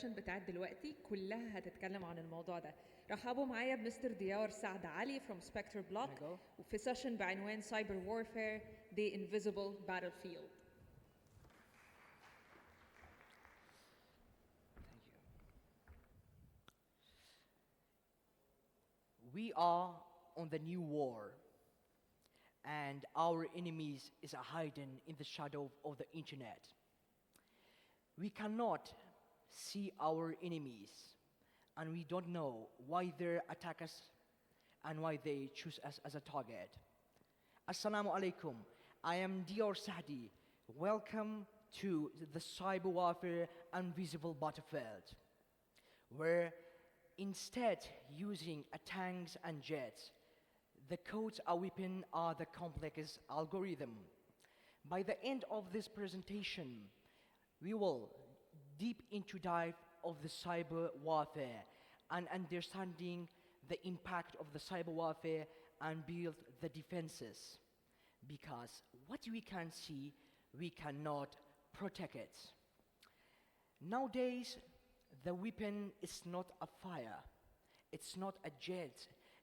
السيشن بتاعت دلوقتي كلها هتتكلم عن الموضوع ده. رحبوا معايا بمستر ديار سعد علي from Spectre Block وفي سيشن بعنوان Cyber Warfare The Invisible Battlefield. We are on the new war, and our enemies is hidden in the shadow of the internet. We cannot see our enemies, and we don't know why they attack us and why they choose us as a target. Assalamu alaikum. I am Dyar Saadi. Welcome to the cyber warfare invisible battlefield, where instead using tanks and jets, the codes our weapon are the complex algorithm. By the end of this presentation, we will deep into dive of the cyber warfare and understanding the impact of the cyber warfare and build the defenses. Because what we can see, we cannot protect it. Nowadays, the weapon is not a fire, it's not a jet,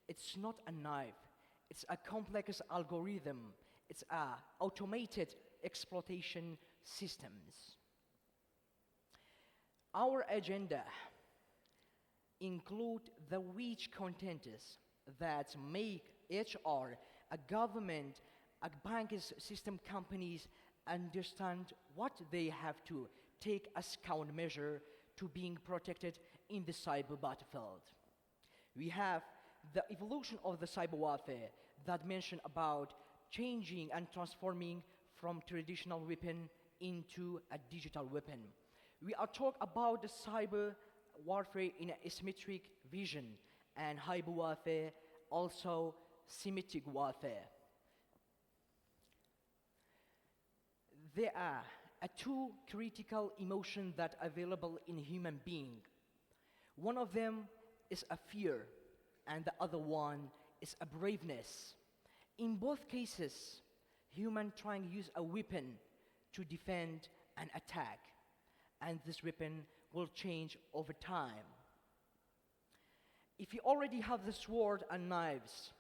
it's not a knife, it's a complex algorithm, it's a automated exploitation systems. Our agenda include the rich contents that make HR, a government, a banking system companies understand what they have to take as countermeasure to being protected in the cyber battlefield. We have the evolution of the cyber warfare that mention about changing and transforming from traditional weapon into a digital weapon. We are talk about the cyber warfare in an asymmetric vision and hyper warfare, also symmetric warfare. There are two critical emotions that are available in human being. One of them is a fear, and the other one is a braveness. In both cases, human trying to use a weapon to defend and attack, and this weapon will change over time. If you already have the sword and knives,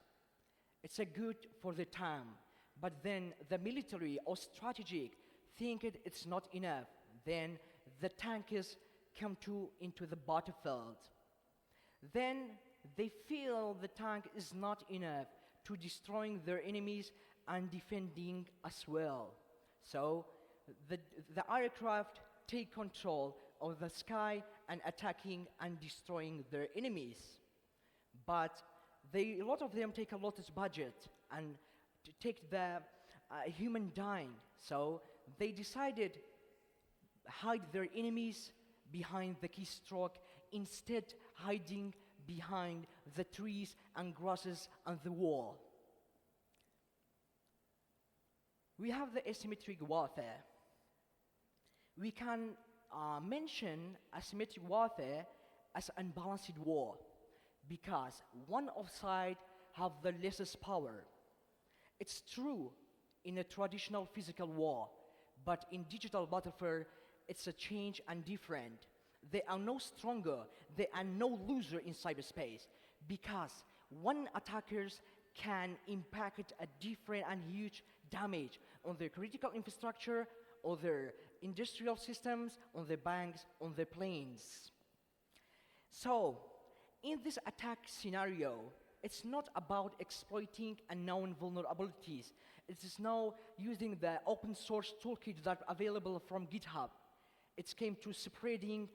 it's a good for the time, but then the military or strategic think it's not enough, then the tankers come into the battlefield. Then they feel the tank is not enough to destroying their enemies and defending as well. So the aircraft take control of the sky and attacking and destroying their enemies. But a lot of them take a lot of budget and to take the human dying. So they decided hide their enemies behind the keystroke, instead hiding behind the trees and grasses and the wall. We have the asymmetric warfare. We can mention asymmetric warfare as unbalanced war because one of side have the lessest power. It's true in a traditional physical war, but in digital warfare, it's a change and different. They are no stronger, they are no loser in cyberspace because one attackers can impact a different and huge damage on their critical infrastructure, on their industrial systems, on their banks, on their planes. So, in this attack scenario, it's not about exploiting unknown vulnerabilities. It is now using the open source toolkit that available from GitHub. It came to spreading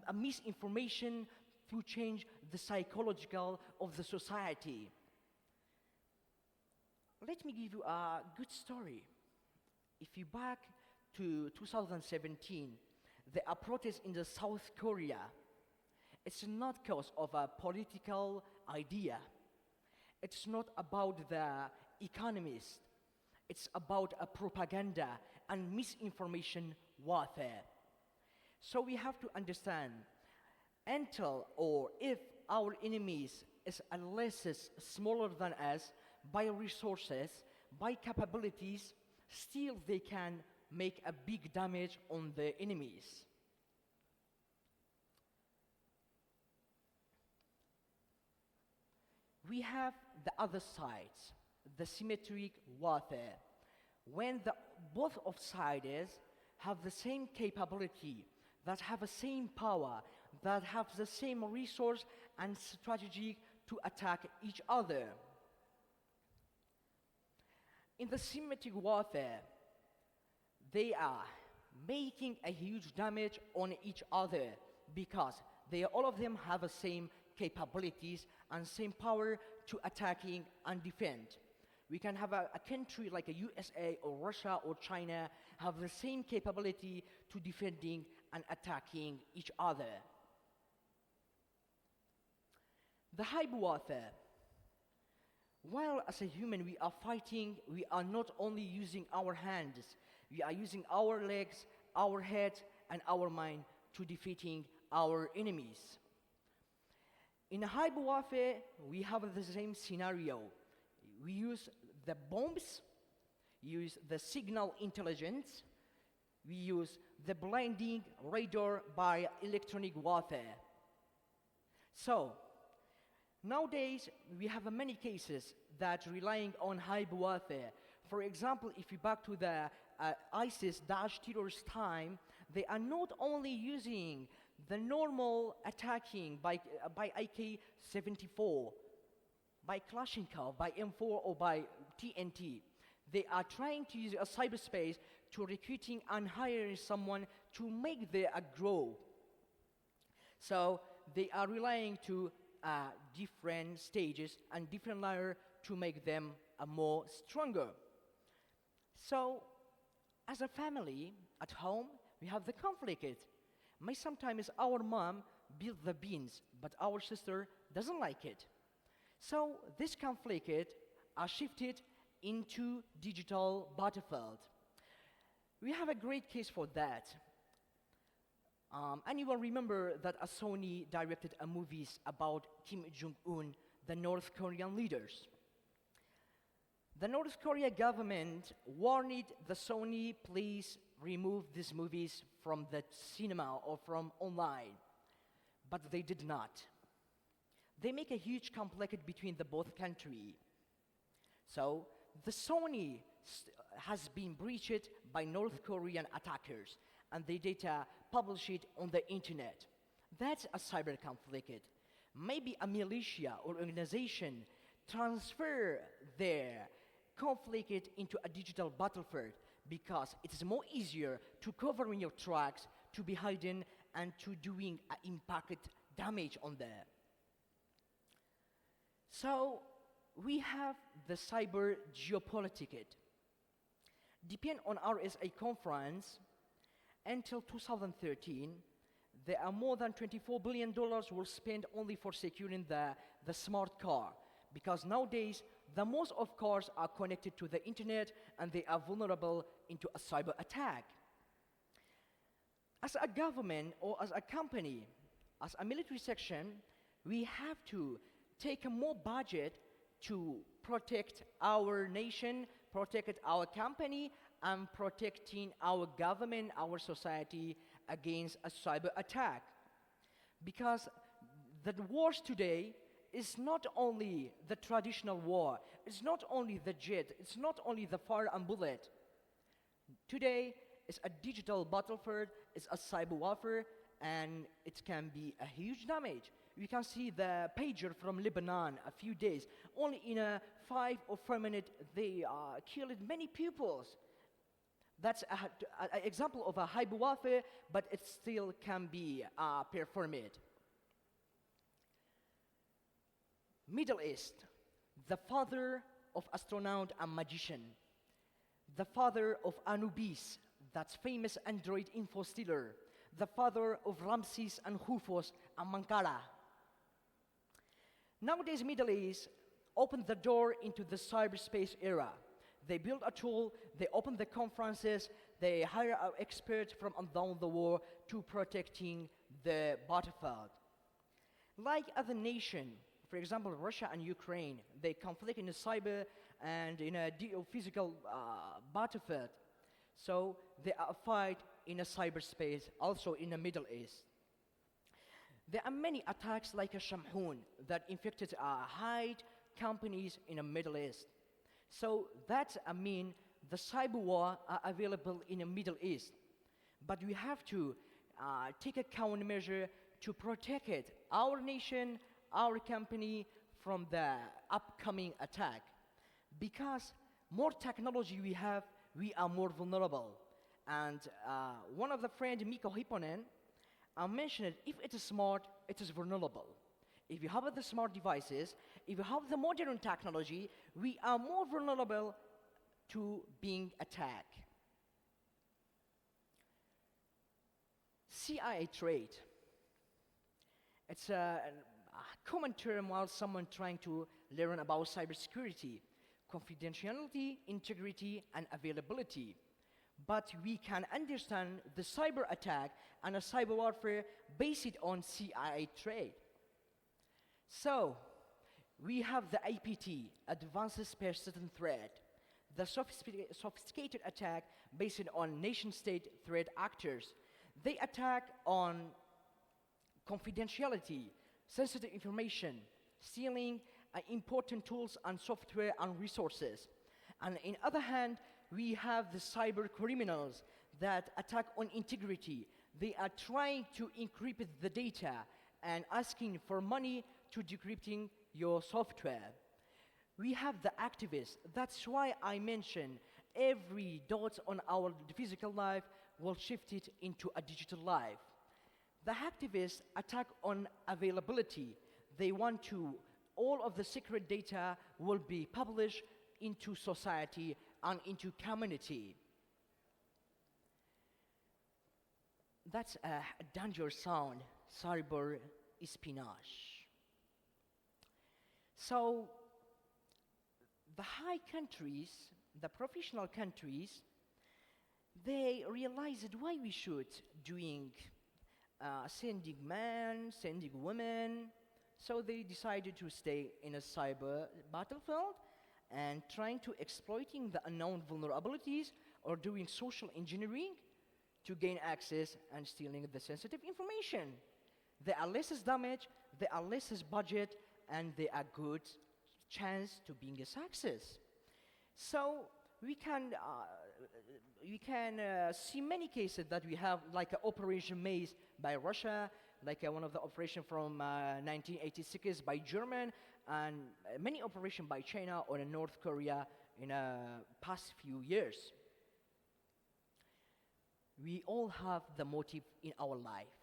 a misinformation to change the psychological of the society. Let me give you a good story. If you back to 2017, there are protests in the South Korea. It's not because of a political idea. It's not about the economists. It's about a propaganda and misinformation warfare. So we have to understand until or if our enemies is a less smaller than us by resources, by capabilities, still they can make a big damage on the enemies. we have the other sides, the symmetric warfare, when both of sides have the same capability, that have the same power, that have the same resource and strategy to attack each other. In the symmetric warfare, they are making a huge damage on each other because all of them have the same capabilities and same power to attacking and defend. We can have a country like a USA or Russia or China have the same capability to defending and attacking each other. The hybrid warfare. While as a human we are fighting, we are not only using our hands, we are using our legs, our head, and our mind to defeating our enemies. In a hybrid warfare, we have the same scenario. We use the bombs, use the signal intelligence, we use the blinding radar by electronic warfare. So, nowadays, we have many cases that relying on hybrid warfare. For example, if you back to the ISIS, Daesh terrorist time, they are not only using the normal attacking by AK-74, by Kalashnikov, by M4 or by TNT. They are trying to use a cyberspace to recruiting and hiring someone to make their grow. So they are relying to different stages and different layers to make them more stronger. So as a family at home, we have the conflict. Sometimes our mom build the beans, but our sister doesn't like it. So this conflict are shifted into digital battlefield. We have a great case for that. And you will remember that Sony directed a movies about Kim Jong-un, the North Korean leaders. The North Korea government warned the Sony, please remove these movies from the cinema or from online. But they did not. They make a huge conflict between the both countries. So the Sony has been breached by North Korean attackers, and the data published it on the internet. That's a cyber conflict. Maybe a militia or organization transfer their conflict into a digital battlefield because it is more easier to cover your tracks, to be hidden, and to doing impact damage on there. So we have the cyber geopolitics. Depending on RSA conference, until 2013, there are more than $24 billion will spend only for securing the smart car. Because nowadays, the most of cars are connected to the internet and they are vulnerable into a cyber attack. As a government or as a company, as a military section, we have to take a more budget to protect our nation, protect our company, and protecting our government, our society against a cyber attack. Because the wars today is not only the traditional war, it's not only the jet, it's not only the fire and bullet. Today, it's a digital battlefield, it's a cyber warfare, and it can be a huge damage. You can see the pager from Lebanon a few days. Only in a 5 or 4 minutes, they killed many pupils. That's an example of a hybrid warfare, but it still can be performed. Middle East, the father of astronaut and magician, the father of Anubis, that's famous android info stealer, the father of Ramses and Hufos and Mankara. Nowadays, Middle East opened the door into the cyberspace era. They build a tool, they open the conferences, they hire an expert from down the world to protecting the battlefield. Like other nations, for example, Russia and Ukraine, they conflict in the cyber and in a physical battlefield. So they are fight in a cyberspace, also in the Middle East. There are many attacks like a Shamhoon that infected Haid, companies in the Middle East. So that's, I mean, the cyber war are available in the Middle East. But we have to take a countermeasure to protect it, our nation, our company, from the upcoming attack. Because more technology we have, we are more vulnerable. And one of the friends, Miko Hipponen, mentioned if it is smart, it is vulnerable. If you have the smart devices, if you have the modern technology, we are more vulnerable to being attacked. CIA trade. It's a common term while someone trying to learn about cybersecurity, confidentiality, integrity, and availability. But we can understand the cyber attack and a cyber warfare based on CIA trade. So, we have the APT, Advanced Persistent Threat, the sophisticated attack based on nation-state threat actors. They attack on confidentiality, sensitive information, stealing important tools and software and resources. And on the other hand, we have the cyber criminals that attack on integrity. They are trying to encrypt the data and asking for money to decrypting your software. We have the activists. That's why I mentioned every dot on our physical life will shift it into a digital life. The activists attack on availability. They want to, all of the secret data will be published into society and into community. That's a dangerous sound, cyber espionage. So, the high countries, the professional countries, they realized why we should doing sending men, sending women. So they decided to stay in a cyber battlefield and trying to exploiting the unknown vulnerabilities or doing social engineering to gain access and stealing the sensitive information. There are less damage, there are less budget, and there are good chance to being a success. So we can see many cases that we have, like Operation Maze by Russia, like one of the operations from 1986 by German, and many operations by China or in North Korea in the past few years. We all have the motive in our life.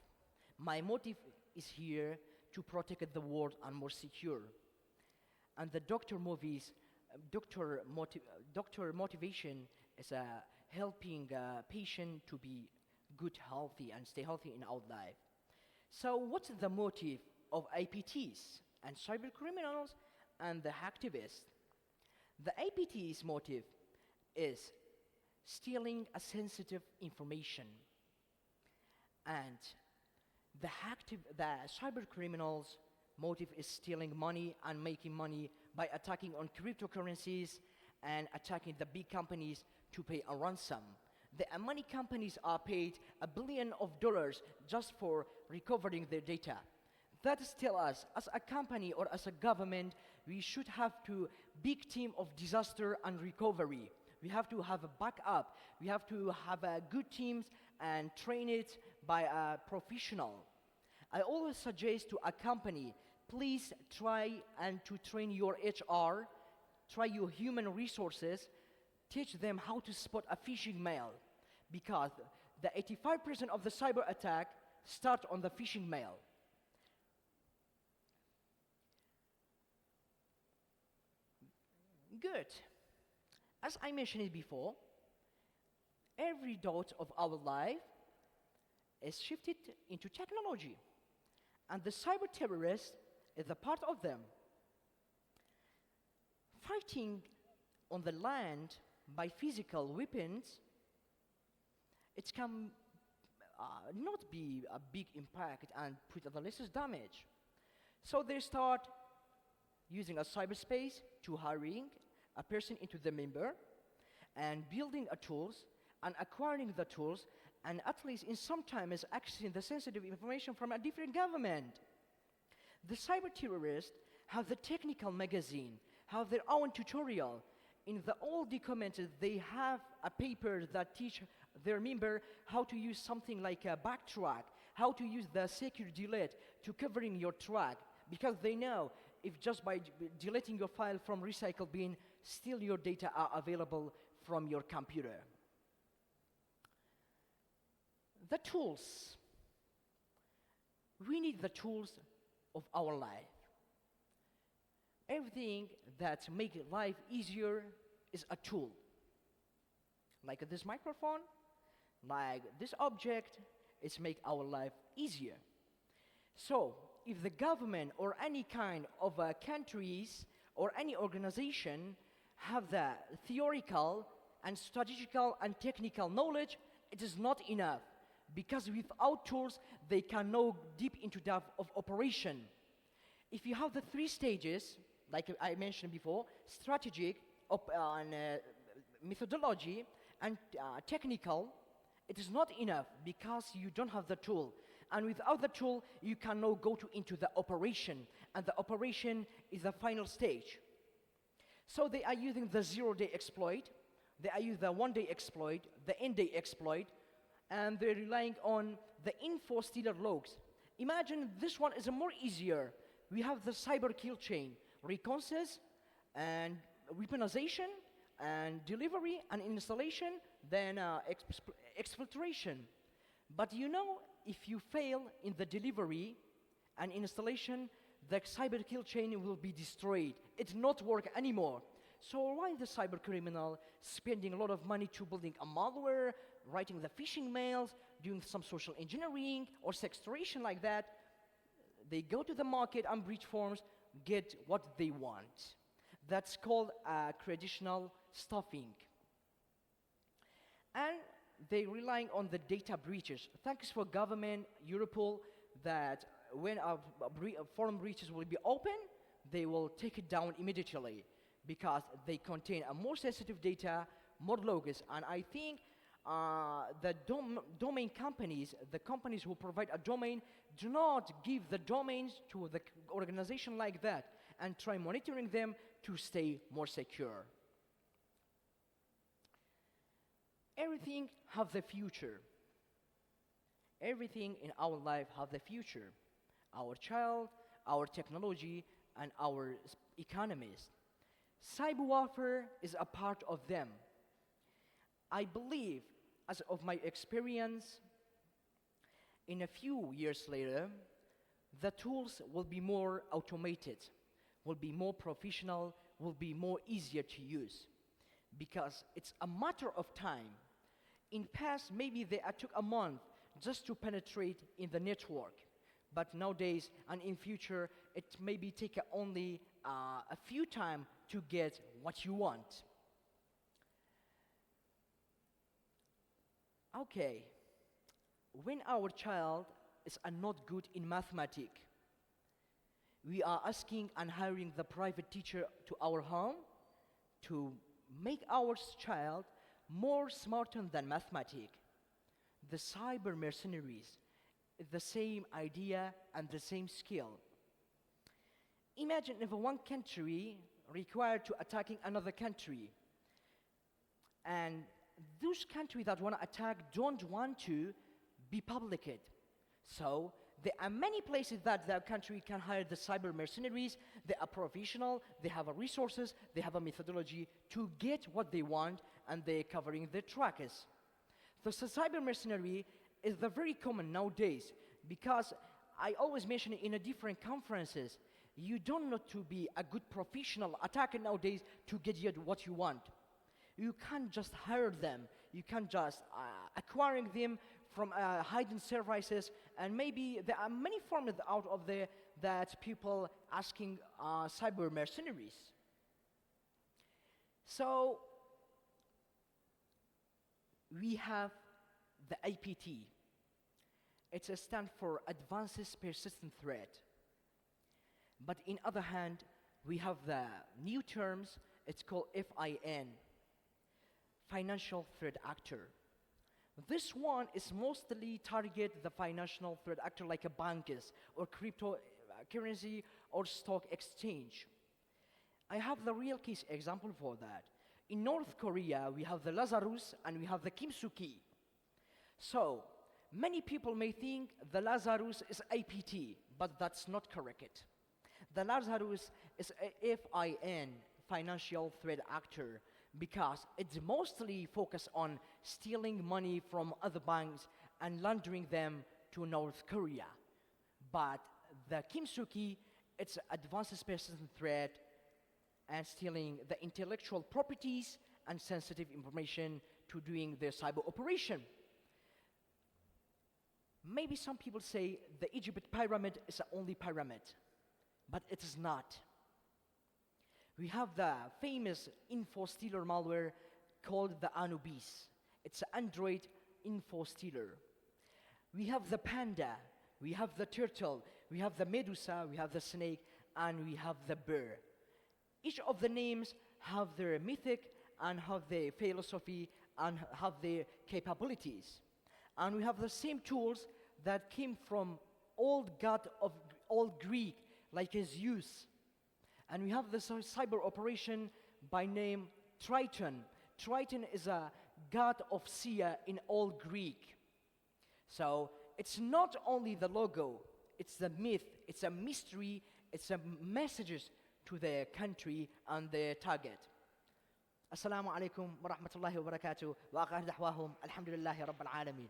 My motive is here to protect the world and more secure. And the doctor motivation is helping patient to be good, healthy, and stay healthy in our life. So what's the motive of APTs and cyber criminals and the activists? The APT's motive is stealing a sensitive information, and the cyber criminals' motive is stealing money and making money by attacking on cryptocurrencies and attacking the big companies to pay a ransom. The money companies are paid $1 billion just for recovering their data. That tell us, as a company or as a government, we should have to big team of disaster and recovery. We have to have a backup. We have to have good teams and train it by a professional. I always suggest to a company, please try and to train your HR, try your human resources, teach them how to spot a phishing mail, because the 85% of the cyber attack start on the phishing mail. Good. As I mentioned it before, every dot of our life is shifted into technology, and the cyber terrorist is a part of them. Fighting on the land by physical weapons, it can not be a big impact and put the less damage. So they start using a cyberspace to hiring a person into the member and building a tools and acquiring the tools, and at least in some time is accessing the sensitive information from a different government. The cyber terrorists have the technical magazine, have their own tutorial. In the old documents, they have a paper that teach their member how to use something like a backtrack, how to use the secure delete to covering your track, because they know if just by deleting your file from recycle bin, still your data are available from your computer. The tools. We need the tools of our life. Everything that makes life easier is a tool. Like this microphone, like this object, it's make our life easier. So, if the government or any kind of countries or any organization have the theoretical and strategical and technical knowledge, it is not enough, because without tools, they can go deep into depth of operation. If you have the 3 stages, like I mentioned before, strategic, methodology, and technical, it is not enough because you don't have the tool. And without the tool, you cannot go into the operation. And the operation is the final stage. So they are using the 0-day exploit, they are using the 1-day exploit, the end-day exploit, and they're relying on the info stealer logs. Imagine this one is a more easier. We have the cyber kill chain, reconnaissance and weaponization and delivery and installation, then exfiltration. But you know, if you fail in the delivery and installation, the cyber kill chain will be destroyed. It not work anymore. So why the cyber criminal spending a lot of money to building a malware, writing the phishing mails, doing some social engineering or sextortion like that? They go to the market and breach forms, get what they want. That's called traditional stuffing. And they relying on the data breaches. Thanks for government, Europol, that when foreign breaches will be open, they will take it down immediately because they contain a more sensitive data, more logos. And I think the domain companies, the companies who provide a domain, do not give the domains to the organization like that and try monitoring them to stay more secure. Everything have the future. Everything in our life have the future. Our child, our technology, and our economies. Cyber warfare is a part of them. I believe, as of my experience, in a few years later, the tools will be more automated, will be more professional, will be more easier to use, because it's a matter of time. In past, maybe they took a month just to penetrate in the network, but nowadays and in future, it maybe take only a few time to get what you want. Okay, when our child is not good in mathematics, we are asking and hiring the private teacher to our home to make our child more smarter than mathematics. The cyber mercenaries, the same idea and the same skill. Imagine if one country required to attacking another country, and those countries that want to attack don't want to be publiced. So there are many places that the country can hire the cyber mercenaries. They are professional, they have resources, they have a methodology to get what they want, and they're covering their trackers. The cyber mercenary is the very common nowadays, because I always mention it in a different conferences. You don't need to be a good professional attacker nowadays to get you what you want. You can't just hire them. You can't just acquiring them from hidden services, and maybe there are many forms out of there that people asking cyber mercenaries. So we have the APT. It's a stand for Advanced Persistent Threat. But in other hand, we have the new terms. It's called FIN, Financial Threat Actor. This one is mostly target the financial threat actor like a bankers or crypto currency or stock exchange. I have the real case example for that. In North Korea, we have the Lazarus and we have the Kimsuki. So, many people may think the Lazarus is APT, but that's not correct. The Lazarus is a FIN, financial threat actor, because it's mostly focused on stealing money from other banks and laundering them to North Korea. But the Kimsuki, it's advanced persistent threat and stealing the intellectual properties and sensitive information to doing their cyber operation. Maybe some people say the Egypt pyramid is the only pyramid, but it is not. We have the famous info stealer malware called the Anubis. It's an Android info stealer. We have the panda, we have the turtle, we have the medusa, we have the snake, and we have the bear. Each of the names have their mythic and have their philosophy and have their capabilities. And we have the same tools that came from old god of old Greek, like Zeus. And we have this cyber operation by name Triton. Triton is a god of sea in old Greek. So it's not only the logo, it's the myth, it's a mystery, it's a messages to their country and their target. Assalamu alaikum wa rahmatullahi wa barakatuh wa akhir da'wahum alhamdulillahi rabbil alamin.